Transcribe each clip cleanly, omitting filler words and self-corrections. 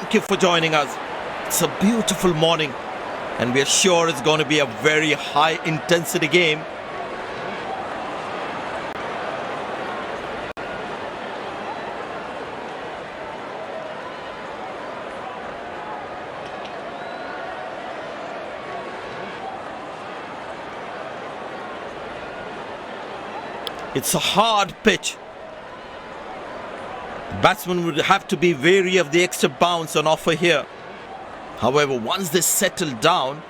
thank you for joining us. It's a beautiful morning and we are sure it's going to be a very high intensity game. It's a hard pitch. The batsman would have to be wary of the extra bounce on offer here. However, once they settle down,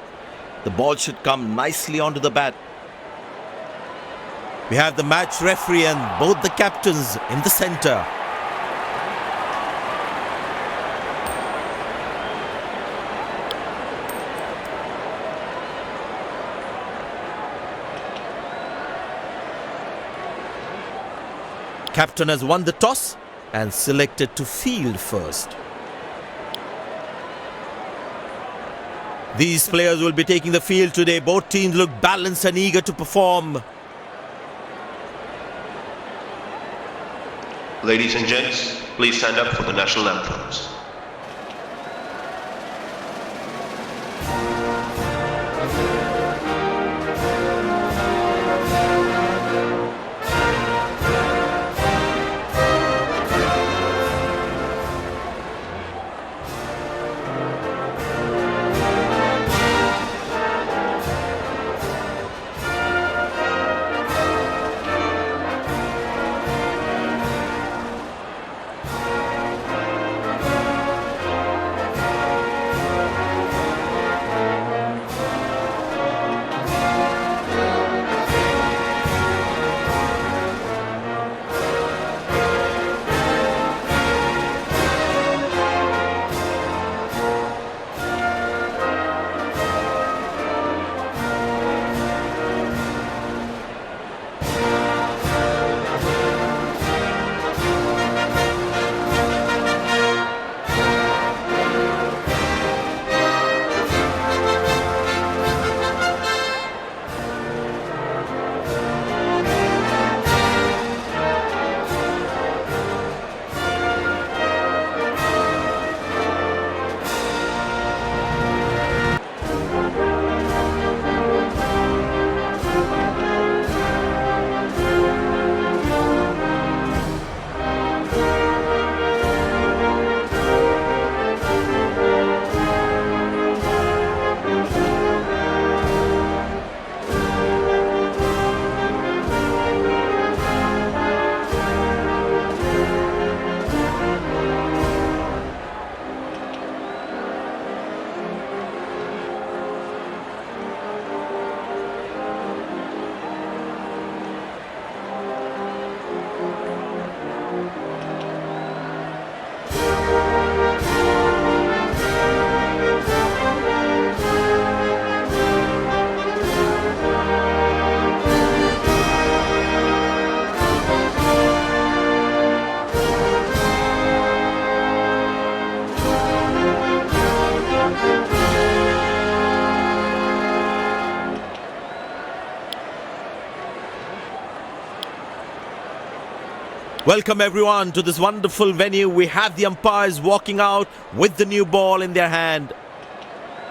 the ball should come nicely onto the bat. We have the match referee and both the captains in the centre. Captain has won the toss and selected to field first. These players will be taking the field today. Both teams look balanced and eager to perform. Ladies and gents, please stand up for the national anthems. Welcome everyone to this wonderful venue. We have the umpires walking out with the new ball in their hand.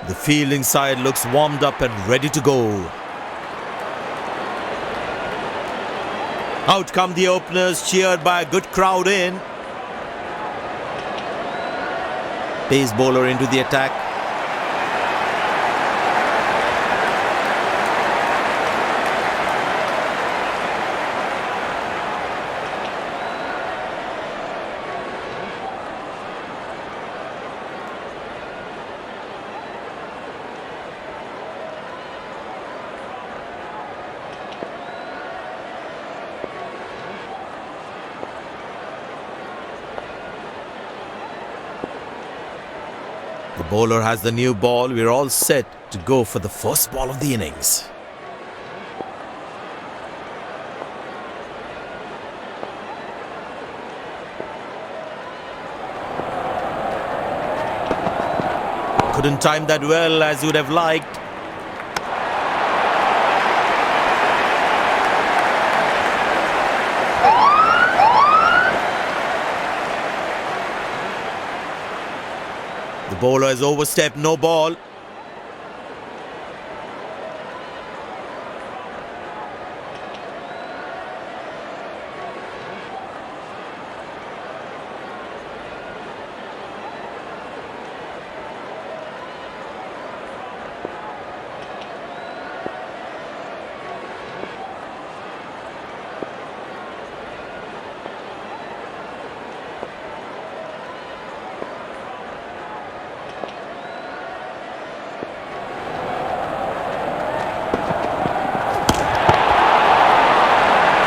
The fielding side looks warmed up and ready to go. Out come the openers, cheered by a good crowd in. Pace bowler into the attack. The bowler has the new ball. We're all set to go for the first ball of the innings. Couldn't time that well as you would have liked. The bowler has overstepped, no ball.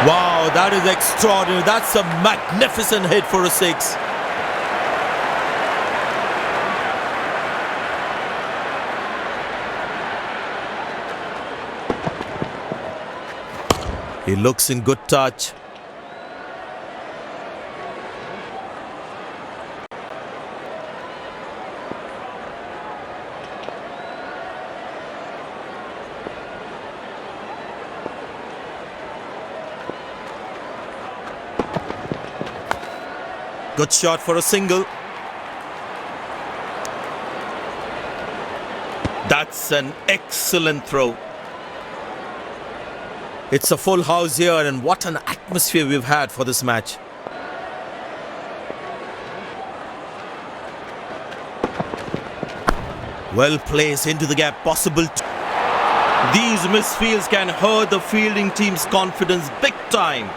Wow, that is extraordinary. That's a magnificent hit for a six. He looks in good touch. Good shot for a single. That's an excellent throw. It's a full house here, and what an atmosphere we've had for this match. Well placed into the gap, possible. These misfields can hurt the fielding team's confidence big time.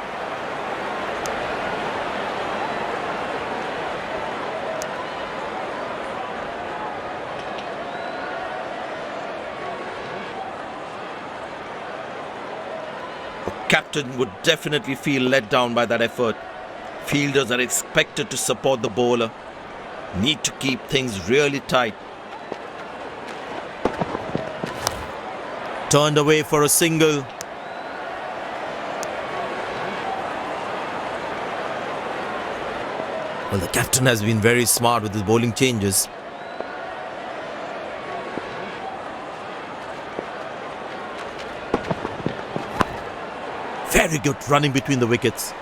Captain would definitely feel let down by that effort. Fielders are expected to support the bowler. Need to keep things really tight. Turned away for a single. Well, the captain has been very smart with his bowling changes. Very good running between the wickets.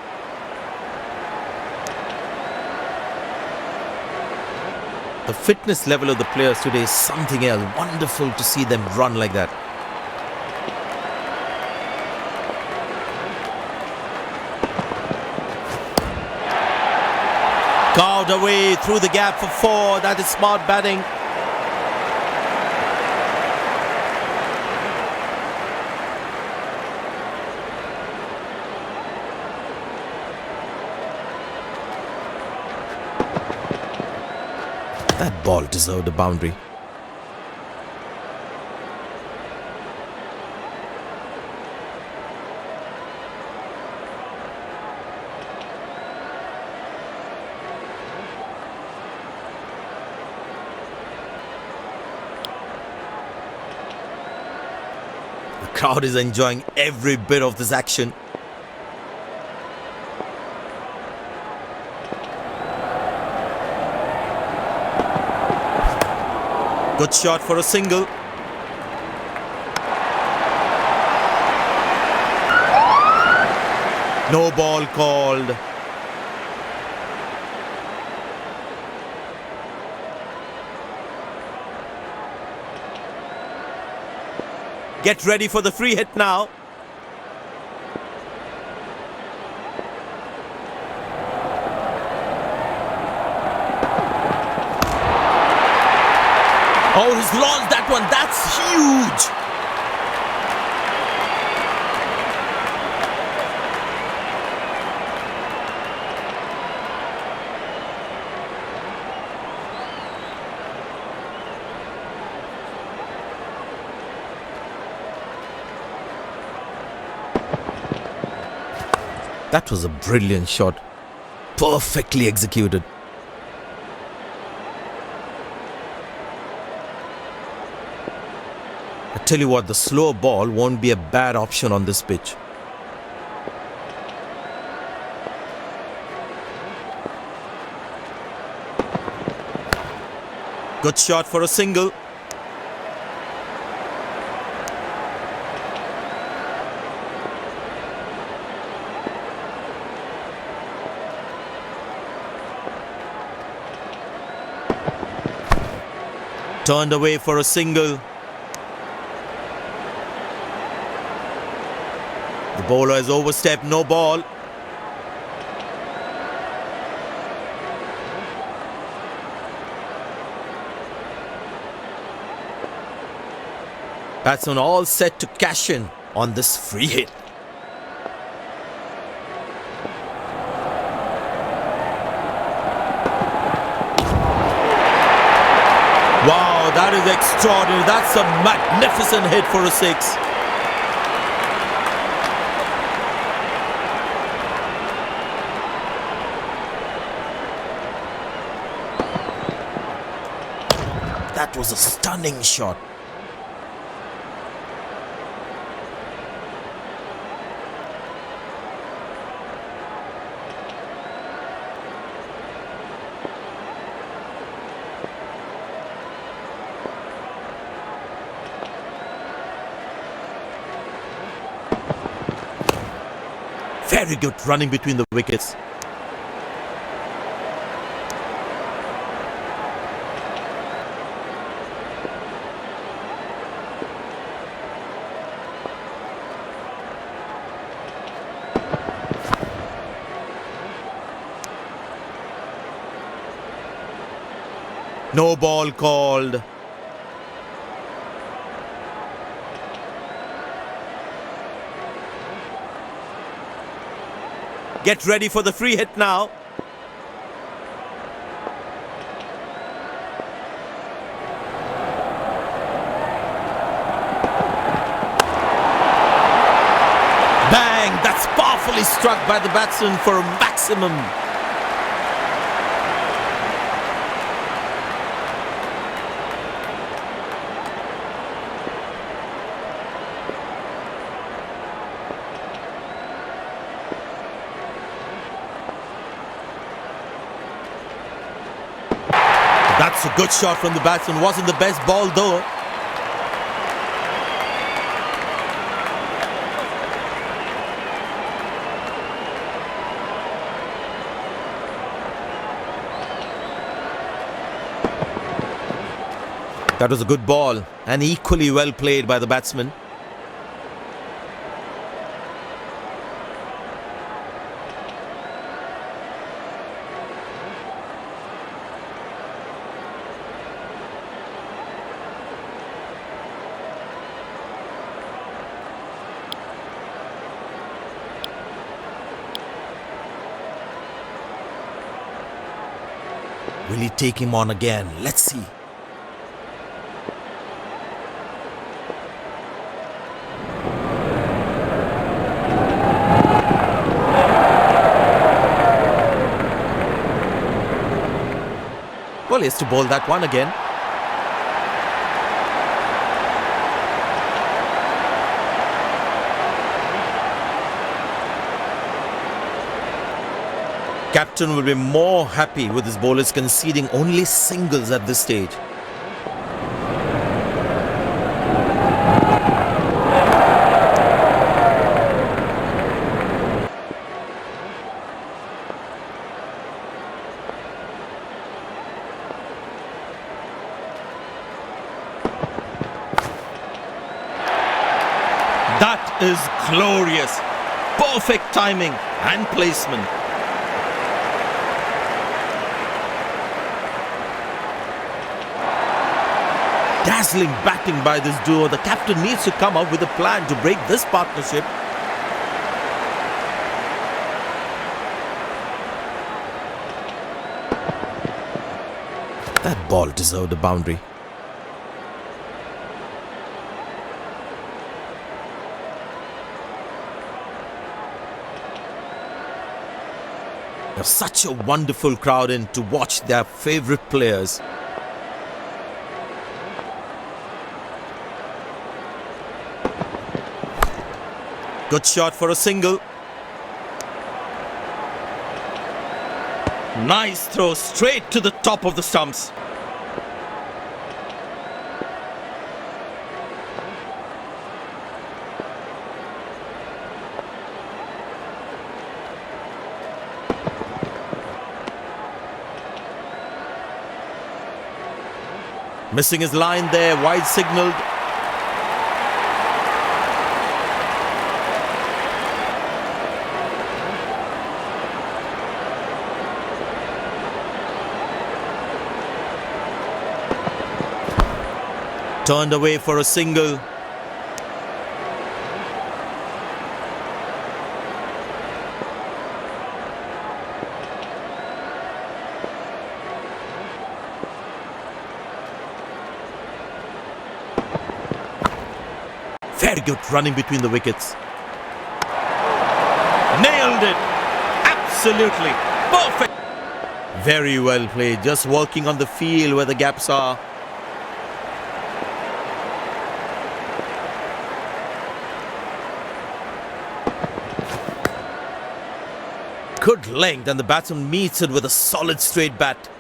The fitness level of the players today is something else. Wonderful to see them run like that. Carved away through the gap for four. That is smart batting. That ball deserved a boundary. The crowd is enjoying every bit of this action. Good shot for a single. No ball called. Get ready for the free hit now. Oh, he's launched that one. That's huge. That was a brilliant shot. Perfectly executed. I tell you what, the slow ball won't be a bad option on this pitch. Good shot for a single. Turned away for a single. The bowler has overstepped, no ball. Batsman all set to cash in on this free hit. Wow, that is extraordinary. That's a magnificent hit for a six. That was a stunning shot. Very good running between the wickets. No ball called. Get ready for the free hit now. Bang! That's powerfully struck by the batsman for a maximum. That's a good shot from the batsman. Wasn't the best ball though. That was a good ball and equally well played by the batsman. Will he take him on again? Let's see. Well, he has to bowl that one again. Captain will be more happy with his bowlers conceding only singles at this stage. That is glorious. Perfect timing and placement. Dazzling batting by this duo. The captain needs to come up with a plan to break this partnership. That ball deserved a boundary. There's such a wonderful crowd in to watch their favorite players. Good shot for a single. Nice throw straight to the top of the stumps. Missing his line there, wide signalled. Turned away for a single. Very good running between the wickets. Nailed it! Absolutely perfect! Very well played, just working on the field where the gaps are. Good length, and the batsman meets it with a solid straight bat.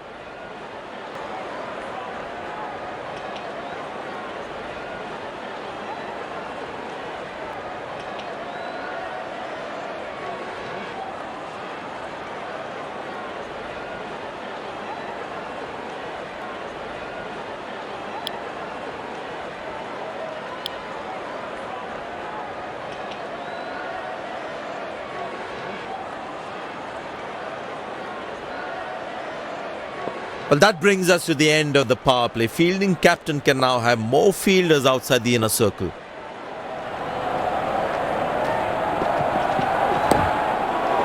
Well, that brings us to the end of the power play. Fielding captain can now have more fielders outside the inner circle.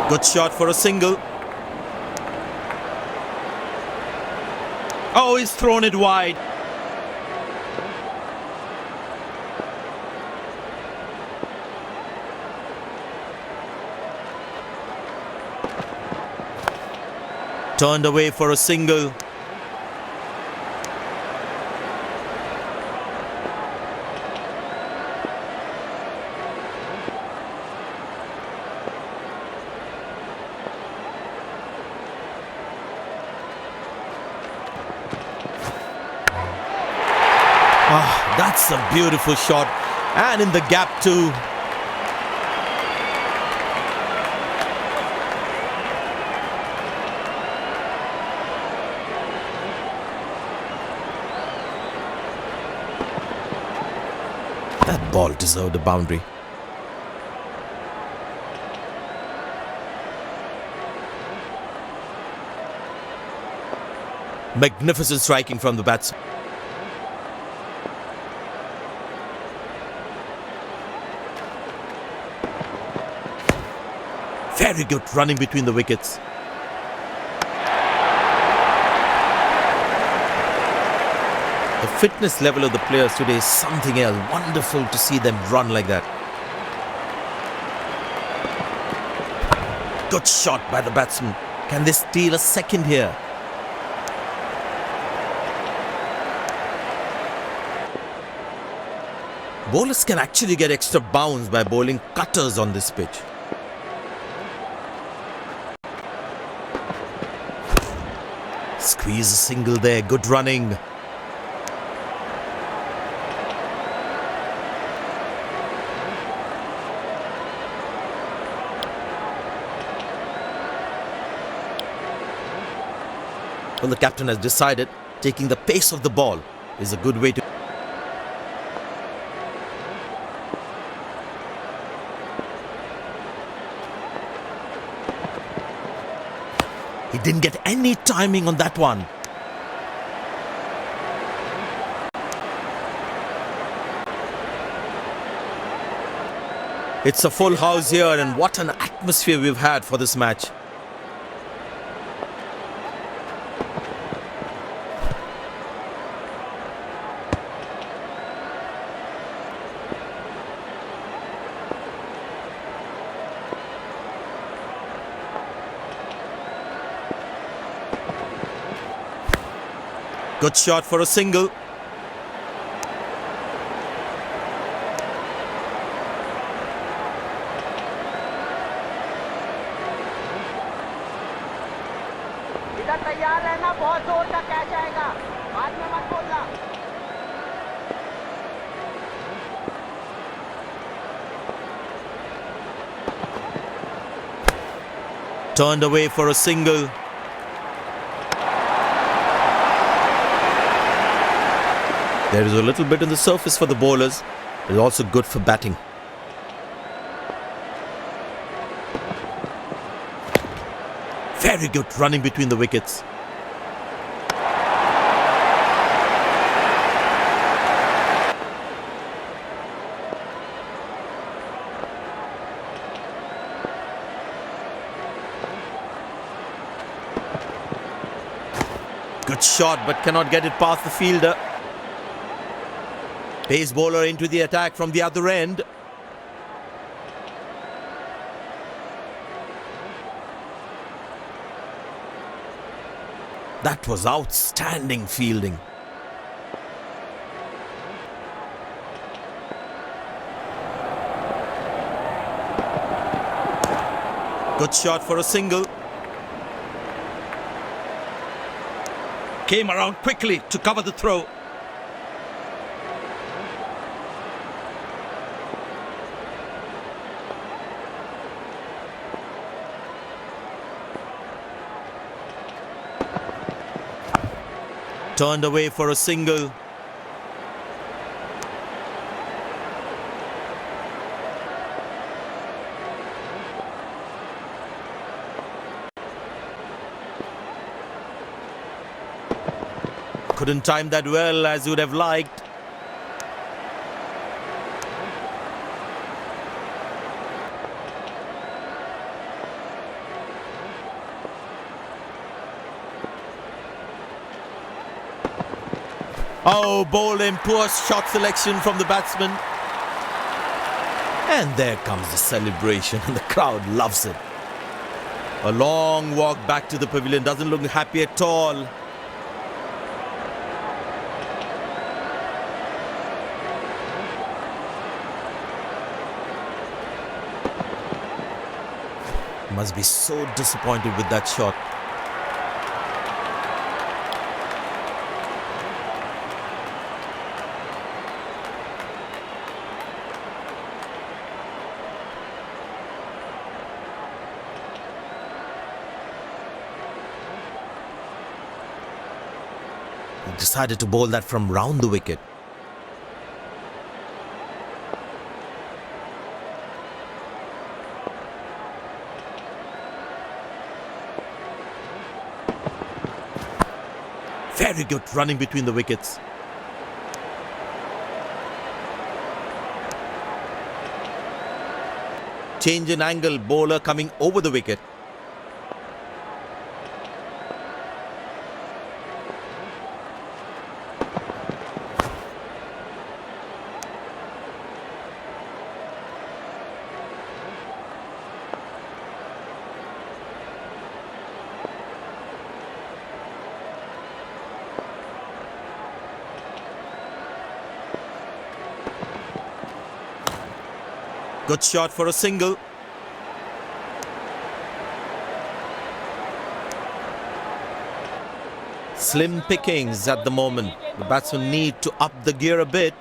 Good shot for a single. Oh, he's thrown it wide. Turned away for a single. Oh, that's a beautiful shot, and in the gap too. That ball deserved a boundary. Magnificent striking from the batsman. Very good running between the wickets. The fitness level of the players today is something else. Wonderful to see them run like that. Good shot by the batsman. Can they steal a second here? Bowlers can actually get extra bounce by bowling cutters on this pitch. Squeeze a single there, good running. Well, the captain has decided taking the pace of the ball is a good way to... He didn't get any timing on that one. It's a full house here, and what an atmosphere we've had for this match. Good shot for a single. इधर तैयार रहना, बहुत जोर का catch आएगा, बाद में मत बोलना. Turned away for a single. There is a little bit in the surface for the bowlers. It is also good for batting. Very good running between the wickets. Good shot, but cannot get it past the fielder. Pace bowler into the attack from the other end. That was outstanding fielding. Good shot for a single. Came around quickly to cover the throw. Turned away for a single. Couldn't time that well as you would have liked. Oh, bowled in, poor shot selection from the batsman. And there comes the celebration and the crowd loves it. A long walk back to the pavilion, doesn't look happy at all. Must be so disappointed with that shot. He decided to bowl that from round the wicket. Very good running between the wickets. Change in angle, bowler coming over the wicket. Good shot for a single. Slim pickings at the moment. The batsmen need to up the gear a bit.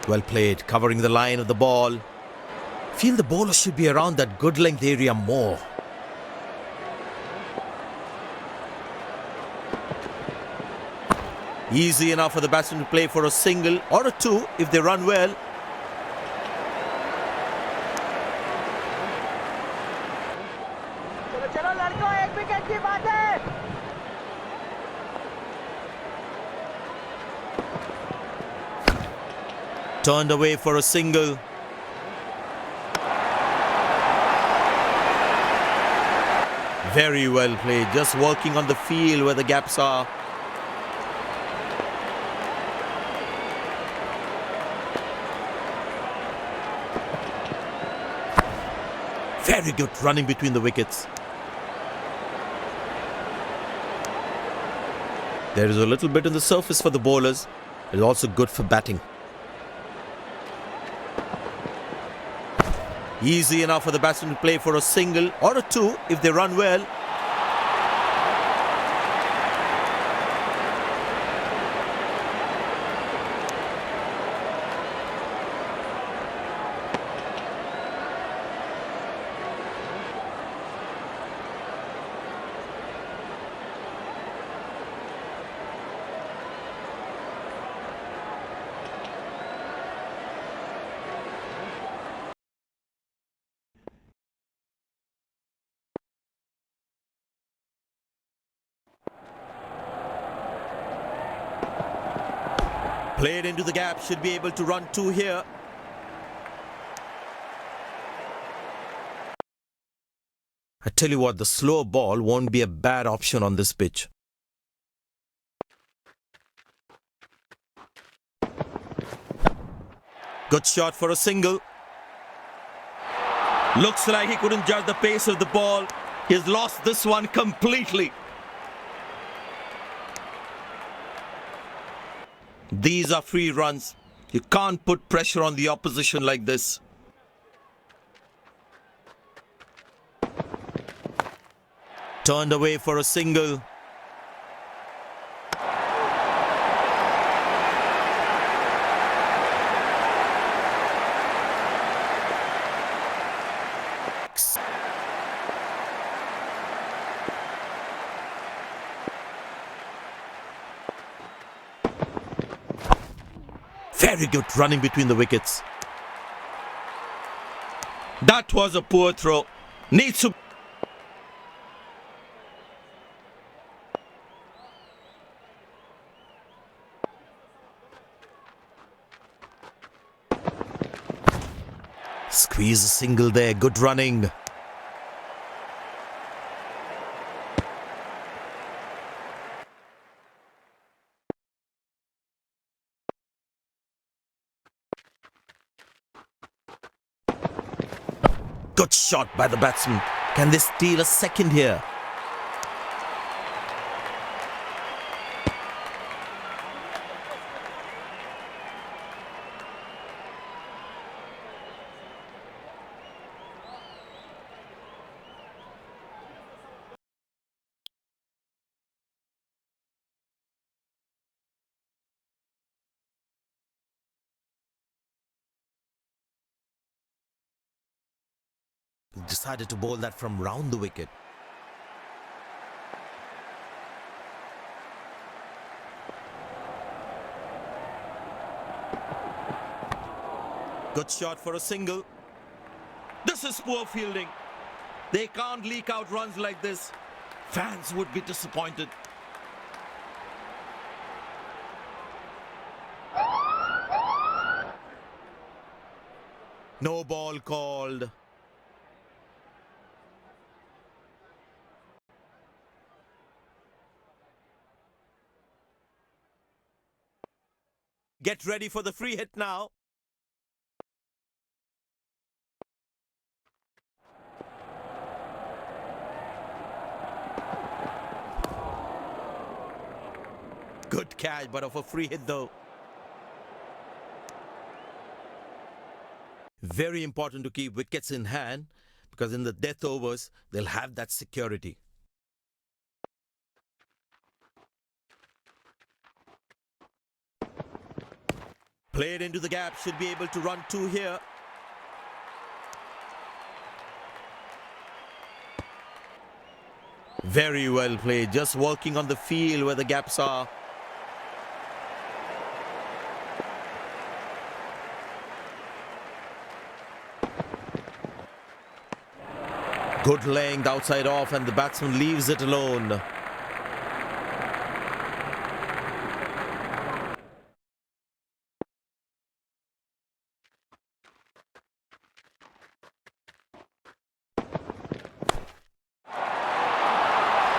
Well played, covering the line of the ball. Feel the bowler should be around that good length area more. Easy enough for the batsman to play for a single or a two if they run well. चलो चलो लड़कों, एक wicket की बात है. Turned away for a single. Very well played, just working on the field where the gaps are. Very good running between the wickets. There is a little bit in the surface for the bowlers. It is also good for batting. Easy enough for the batsman to play for a single or a two if they run well. Played into the gap, should be able to run two here. I tell you what, the slow ball won't be a bad option on this pitch. Good shot for a single. Looks like he couldn't judge the pace of the ball. He's lost this one completely. These are free runs. You can't put pressure on the opposition like this. Turned away for a single. Very good running between the wickets. That was a poor throw. Needs to... Squeeze a single there. Good running. Good shot by the batsman. Can they steal a second here? Decided to bowl that from round the wicket. Good shot for a single. This is poor fielding. They can't leak out runs like this. Fans would be disappointed. No ball called. Get ready for the free hit now. Good catch, but of a free hit though. Very important to keep wickets in hand because in the death overs, they'll have that security. Played into the gap, should be able to run two here. Very well played, just working on the field where the gaps are. Good length outside off and the batsman leaves it alone.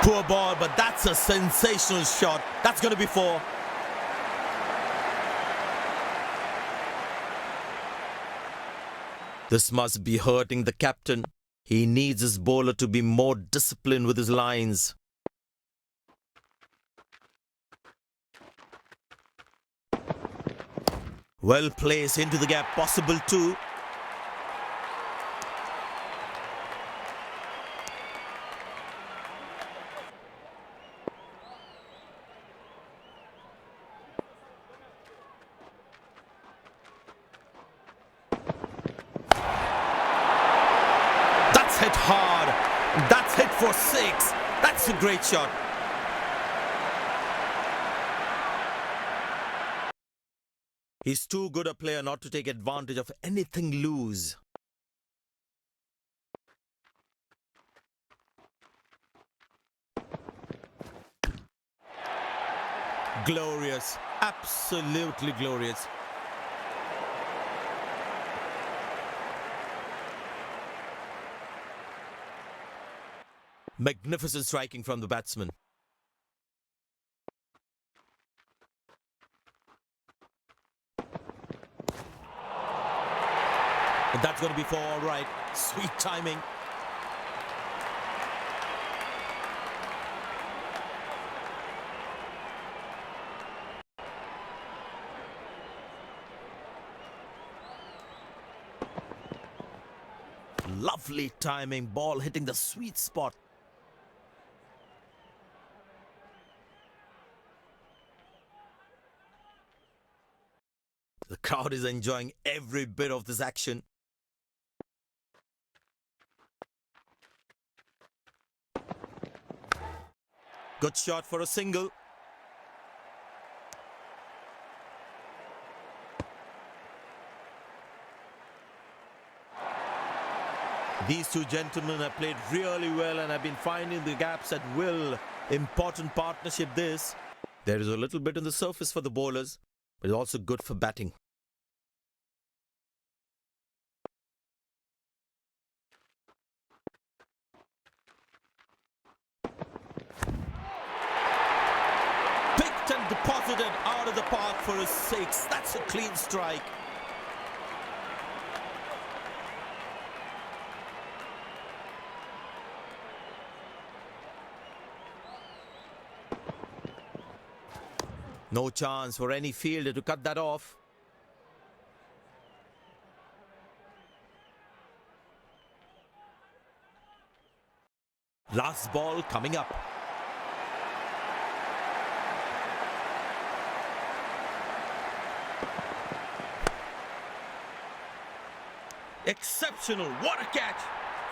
Poor ball, but that's a sensational shot. That's going to be four. This must be hurting the captain. He needs his bowler to be more disciplined with his lines. Well placed into the gap, possible two. Hit hard. That's hit for six. That's a great shot. He's too good a player not to take advantage of anything loose. Glorious. Absolutely glorious. Magnificent striking from the batsman. And that's going to be for all right. Sweet timing. Lovely timing. Ball hitting the sweet spot. The crowd is enjoying every bit of this action. Good shot for a single. These two gentlemen have played really well and have been finding the gaps at will. Important partnership this. There is a little bit on the surface for the bowlers, but it's also good for batting. Picked and deposited out of the park for a 6. That's a clean strike. No chance for any fielder to cut that off. Last ball coming up. Exceptional. What a catch.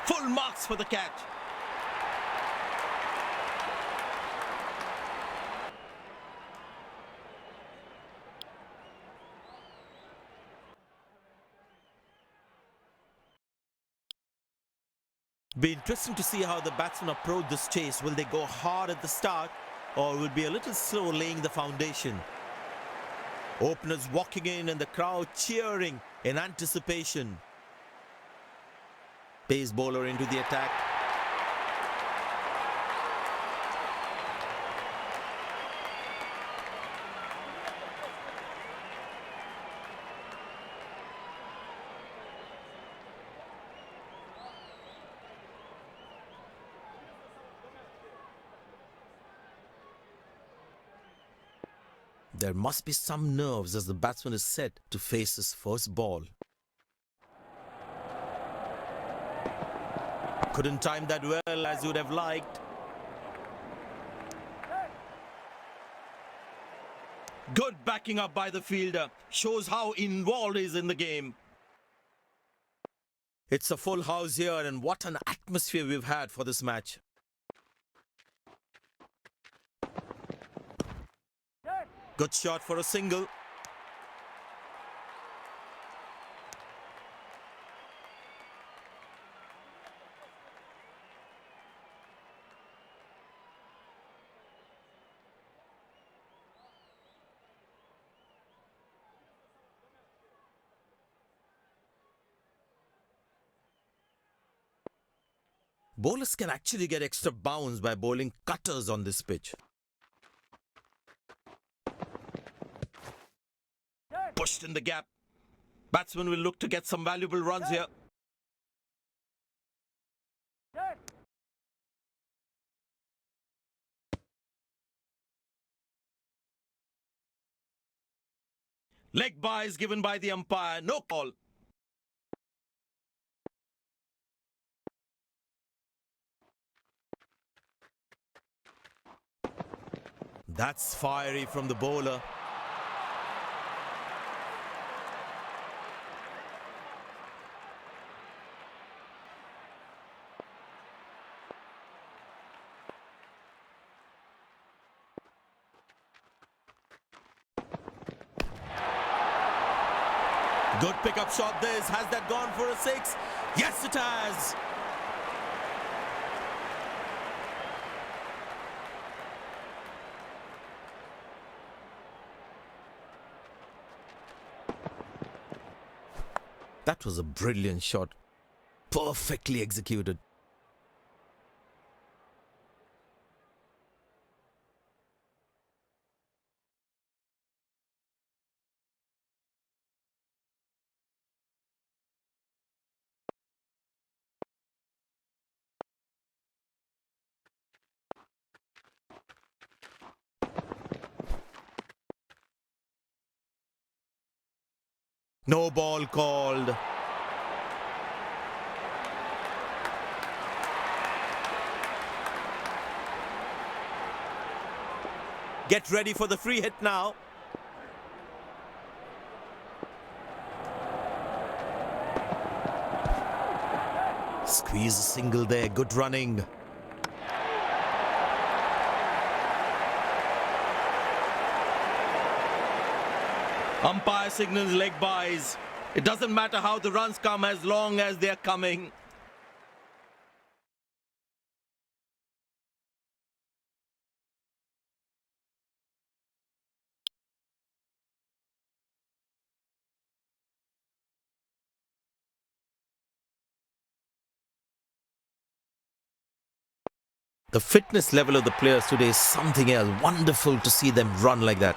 Full marks for the catch. Be interesting to see how the batsmen approach this chase. Will they go hard at the start or will be a little slow laying the foundation? Openers walking in and the crowd cheering in anticipation. Pace bowler into the attack. There must be some nerves as the batsman is set to face his first ball. Couldn't time that well as you would have liked. Good backing up by the fielder. Shows how involved he is in the game. It's a full house here and what an atmosphere we've had for this match. Good shot for a single. Bowlers can actually get extra bounce by bowling cutters on this pitch. Pushed in the gap. Batsman will look to get some valuable runs here. Leg byes given by the umpire. No call. That's fiery from the bowler. Good pickup shot this. Has that gone for a 6? Yes, it has. That was a brilliant shot. Perfectly executed. No ball called. Get ready for the free hit now. Squeeze a single there. Good running. Umpire signals leg byes. It doesn't matter how the runs come as long as they're coming. The fitness level of the players today is something else. Wonderful to see them run like that.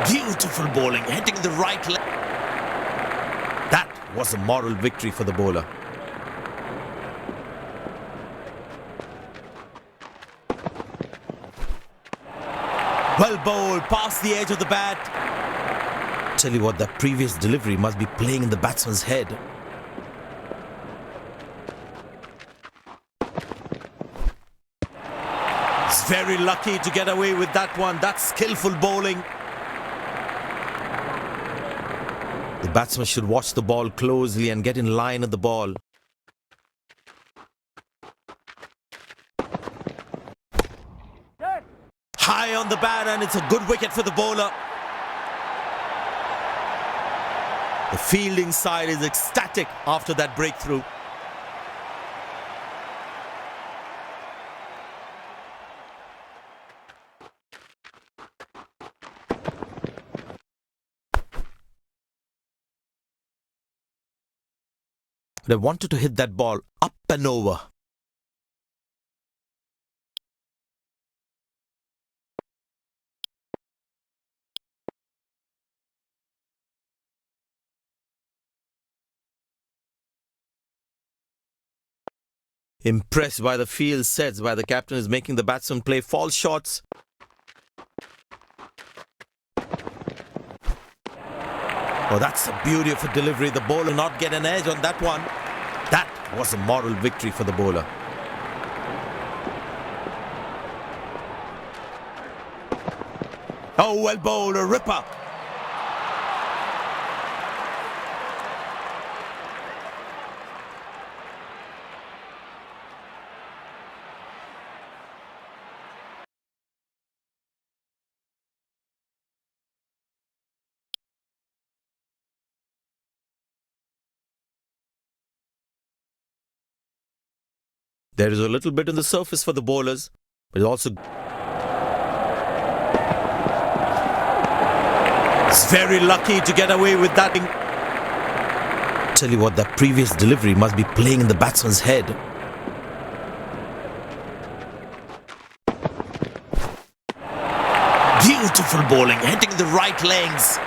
Beautiful bowling, hitting the right leg. That was a moral victory for the bowler. Well bowled, past the edge of the bat. Tell you what, that previous delivery must be playing in the batsman's head. He's very lucky to get away with that one. That's skillful bowling. The batsman should watch the ball closely and get in line at the ball. High on the bat, and it's a good wicket for the bowler. The fielding side is ecstatic after that breakthrough. They wanted to hit that ball up and over. Impressed by the field sets by the captain is making the batsman play false shots. Oh, that's the beauty of a delivery. The bowler not get an edge on that one. That was a moral victory for the bowler. Oh, well bowled, a ripper. There is a little bit on the surface for the bowlers, but also it's very lucky to get away with that. Tell you what, that previous delivery must be playing in the batsman's head. Beautiful bowling, hitting the right legs.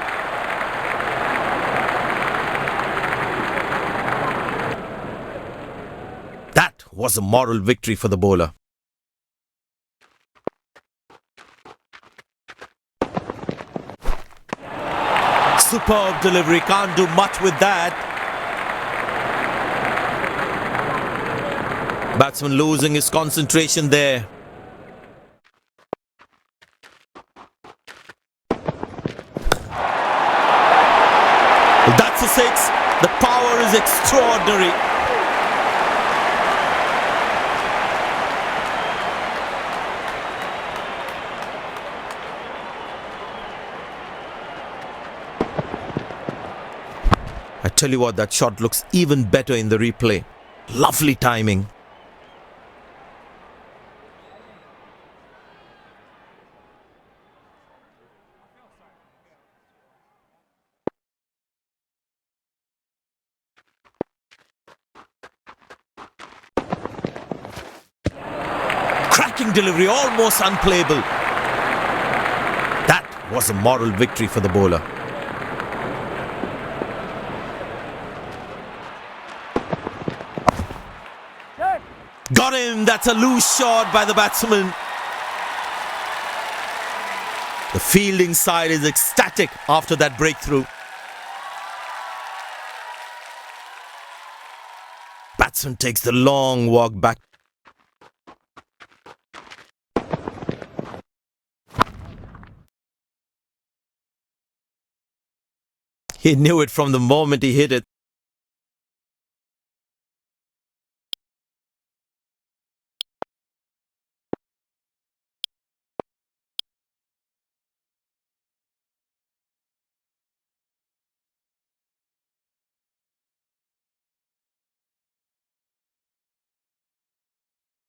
That was a moral victory for the bowler. Superb delivery, can't do much with that. Batsman losing his concentration there. That's a six. The power is extraordinary. I tell you what, that shot looks even better in the replay. Lovely timing. Shocking delivery, almost unplayable. That was a moral victory for the bowler. Got him! That's a loose shot by the batsman. The fielding side is ecstatic after that breakthrough. Batsman takes the long walk back. He knew it from the moment he hit it.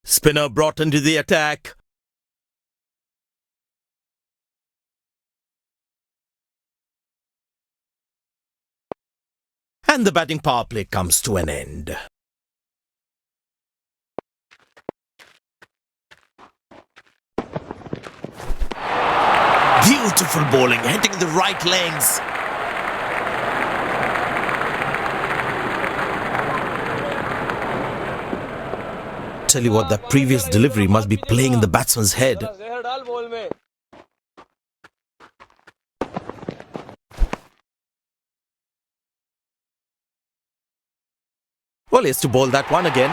Spinner brought into the attack. And the batting power play comes to an end. Beautiful bowling, hitting the right legs. Tell you what, that previous delivery must be playing in the batsman's head. Well, he has to bowl that one again.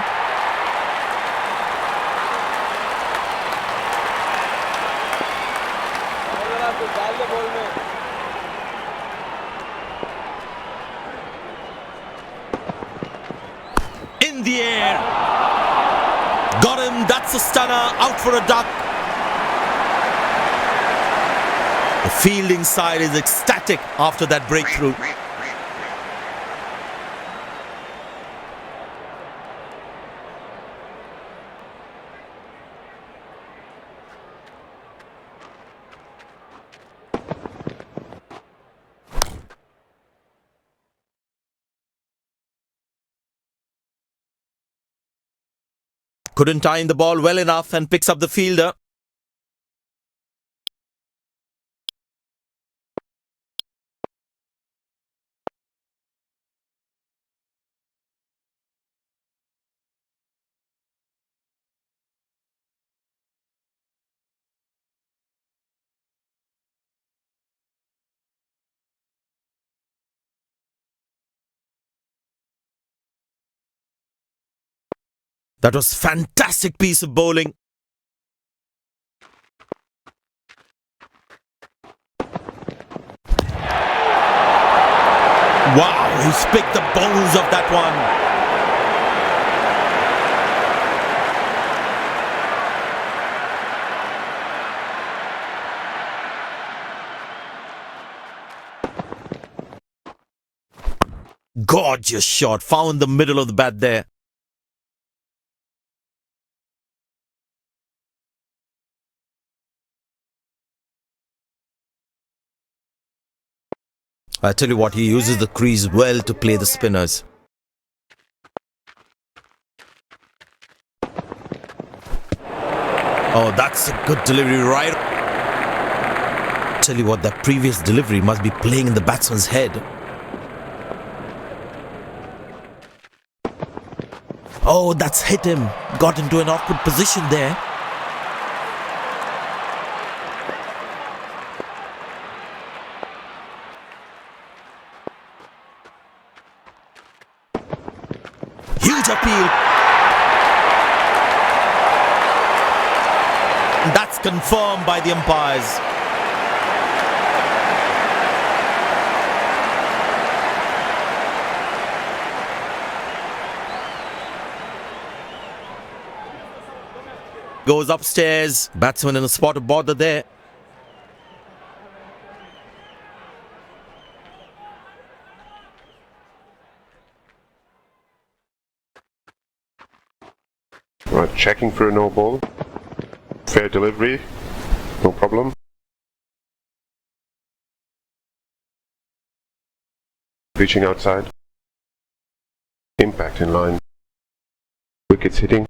In the air. Got him. That's a stunner. Out for a duck. The fielding side is ecstatic after that breakthrough. Couldn't time the ball well enough and picks up the fielder. That was fantastic piece of bowling. Wow, he's picked the bones of that one. Gorgeous shot, found the middle of the bat there. I tell you what, he uses the crease well to play the spinners. Oh, that's a good delivery, right? Tell you what, that previous delivery must be playing in the batsman's head. Oh, that's hit him. Got into an awkward position there. Huge appeal. That's confirmed by the umpires. Goes upstairs. Batsman in a spot of bother there. Right, checking for a no ball. Fair delivery, no problem. Reaching outside. Impact in line. Wickets hitting.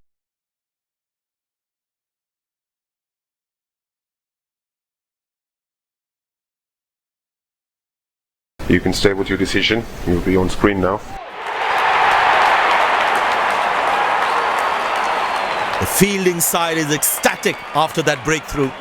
You can stay with your decision. You'll be on screen now. The fielding side is ecstatic after that breakthrough.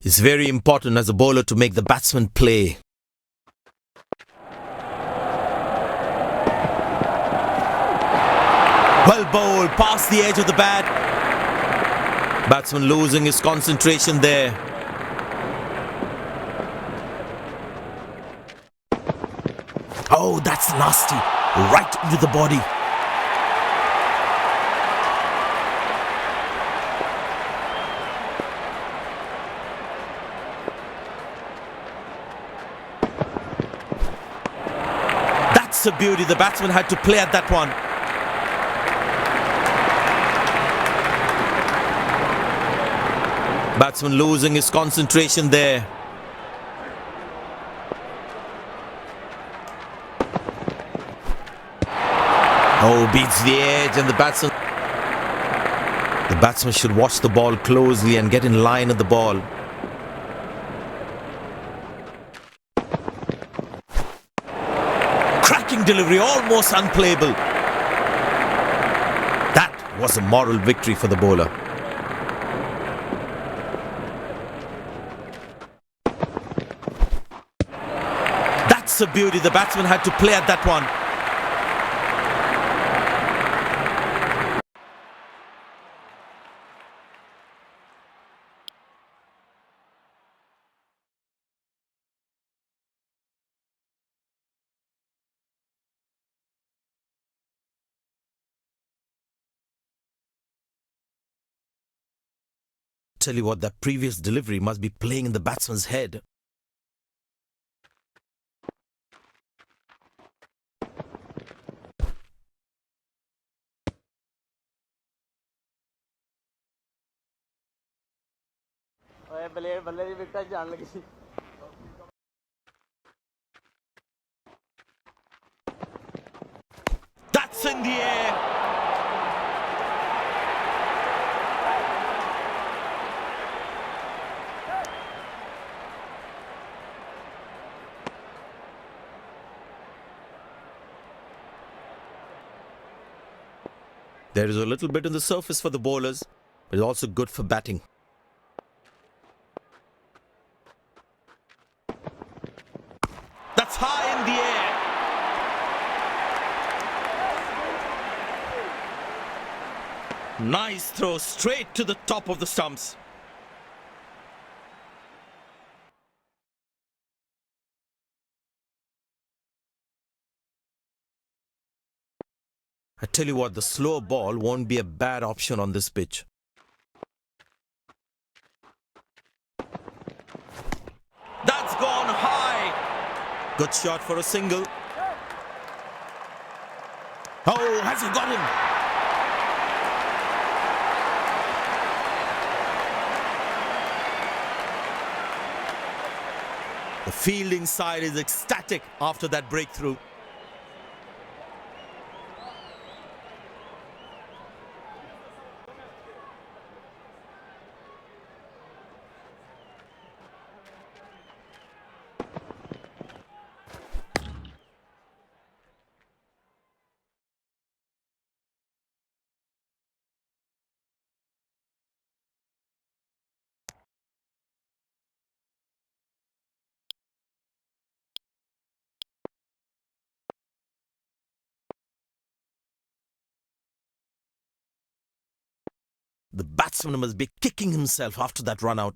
It's very important as a bowler to make the batsman play. Well bowled, past the edge of the bat. Batsman losing his concentration there. Oh, that's nasty. Right into the body. That's a beauty. The batsman had to play at that one. Batsman losing his concentration there. Oh, beats the edge and the batsman. The batsman should watch the ball closely and get in line at the ball. Cracking delivery, almost unplayable. That was a moral victory for the bowler. That's a beauty. The batsman had to play at that one. Tell you what, that previous delivery must be playing in the batsman's head. That's in the air. There is a little bit on the surface for the bowlers, but it's also good for batting. That's high in the air. Nice throw straight to the top of the stumps. I tell you what, the slower ball won't be a bad option on this pitch. That's gone high. Good shot for a single. Oh, has he got him? The fielding side is ecstatic after that breakthrough. The batsman must be kicking himself after that run out.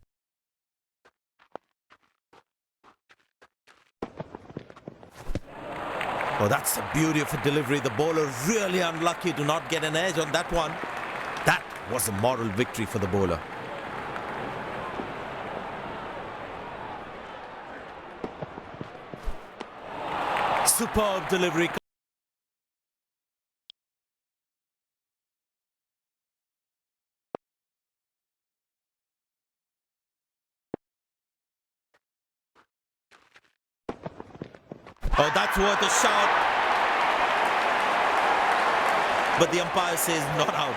Oh, that's the beauty of a delivery. The bowler really unlucky to not get an edge on that one. That was a moral victory for the bowler. Superb delivery. Oh, that's worth a shot. But the umpire says not out.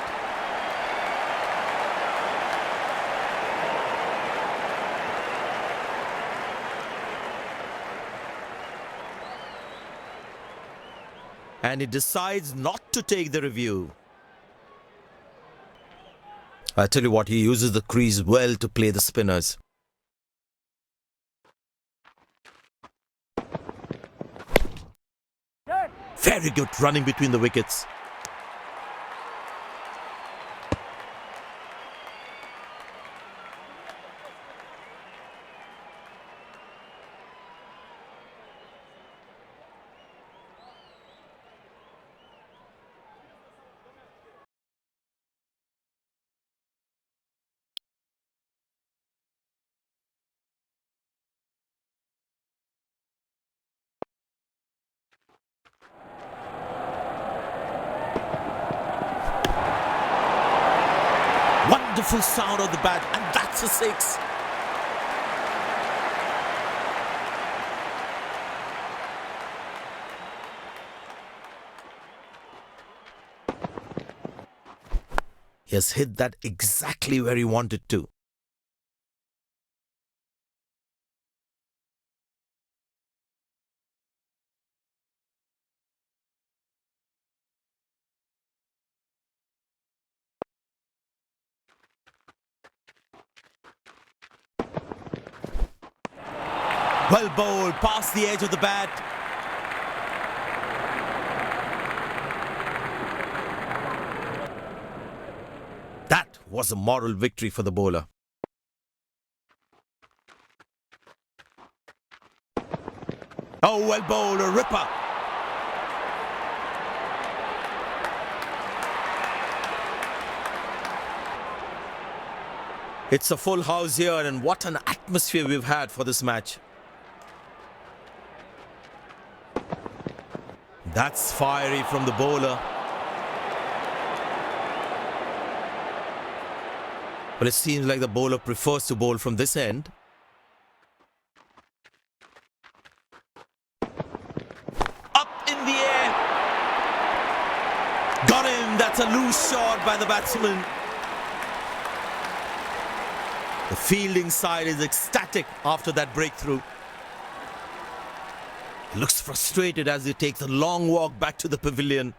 And he decides not to take the review. I tell you what, he uses the crease well to play the spinners. Very good running between the wickets. Wonderful sound of the bat, and that's a six. He has hit that exactly where he wanted to. Well bowled, past the edge of the bat. That was a moral victory for the bowler. Oh, well bowled, a ripper. It's a full house here, and what an atmosphere we've had for this match. That's fiery from the bowler. But it seems like the bowler prefers to bowl from this end. Up in the air. Got him. That's a loose shot by the batsman. The fielding side is ecstatic after that breakthrough. He looks frustrated as he takes a long walk back to the pavilion.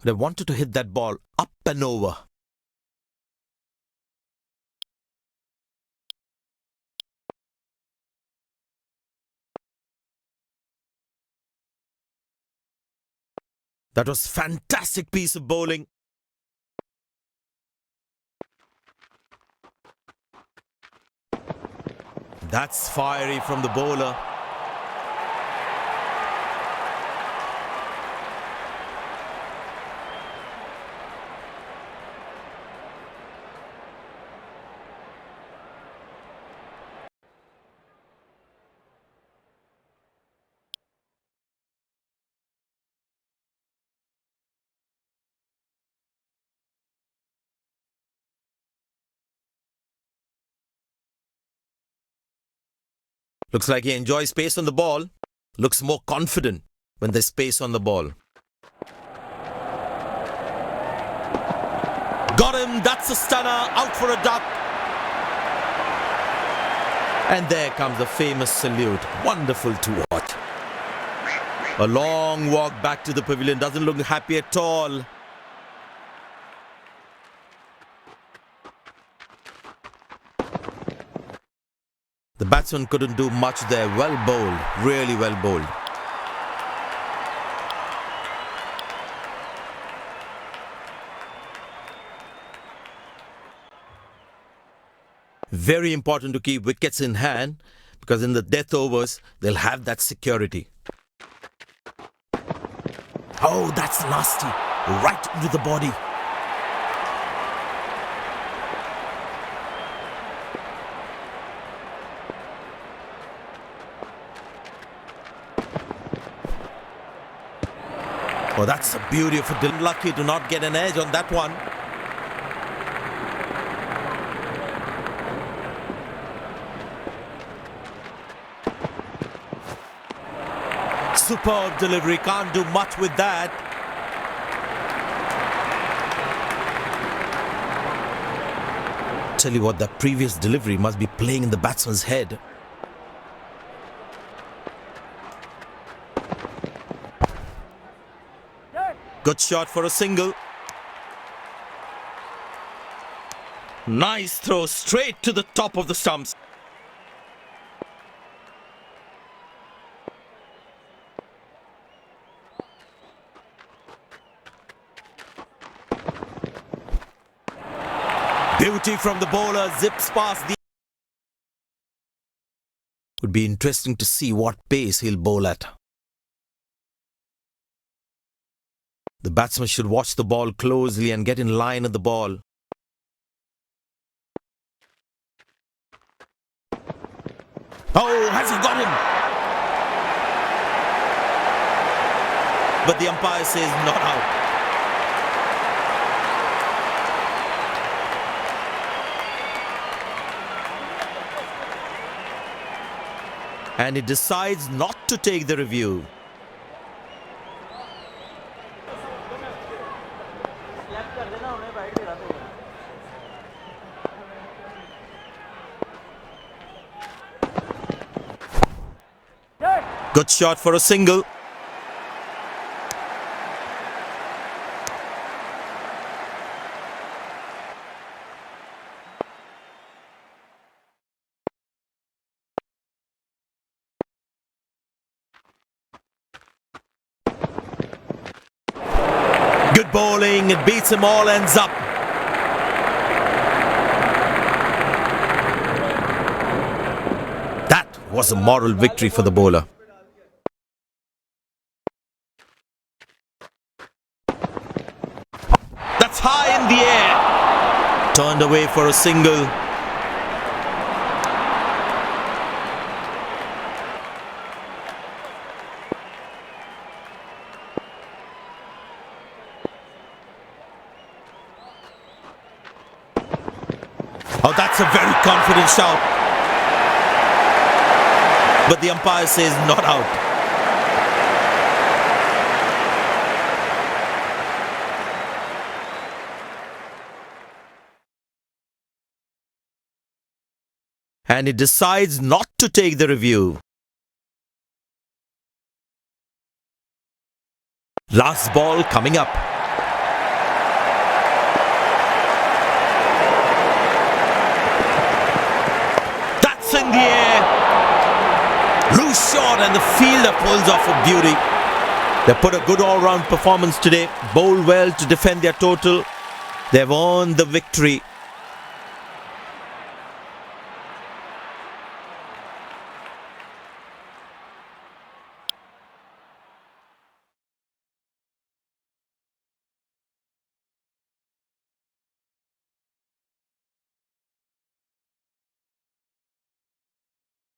They wanted to hit that ball up and over. That was fantastic piece of bowling. That's fiery from the bowler. Looks like he enjoys space on the ball. Looks more confident when there's space on the ball. Got him. That's a stunner. Out for a duck. And there comes the famous salute. Wonderful to watch. A long walk back to the pavilion. Doesn't look happy at all. The batsman couldn't do much there. Well bowled. Really well bowled. Very important to keep wickets in hand because in the death overs, they'll have that security. Oh, that's nasty. Right into the body. Oh, that's a beautiful. Lucky to not get an edge on that one. Superb delivery, can't do much with that. Tell you what, that previous delivery must be playing in the batsman's head. Good shot for a single. Nice throw straight to the top of the stumps. Beauty from the bowler, zips past the... Would be interesting to see what pace he'll bowl at. The batsman should watch the ball closely and get in line at the ball. Oh, has he got him? But the umpire says not out. And he decides not to take the review. Good shot for a single. Good bowling, it beats him all, ends up. That was a moral victory for the bowler. That's high in the air. Turned away for a single. Oh, that's a very confident shout. But the umpire says not out. And he decides not to take the review. Last ball coming up. In the air, loose shot, and the fielder pulls off a beauty. They put a good all-round performance today, bowled well to defend their total. They've earned the victory.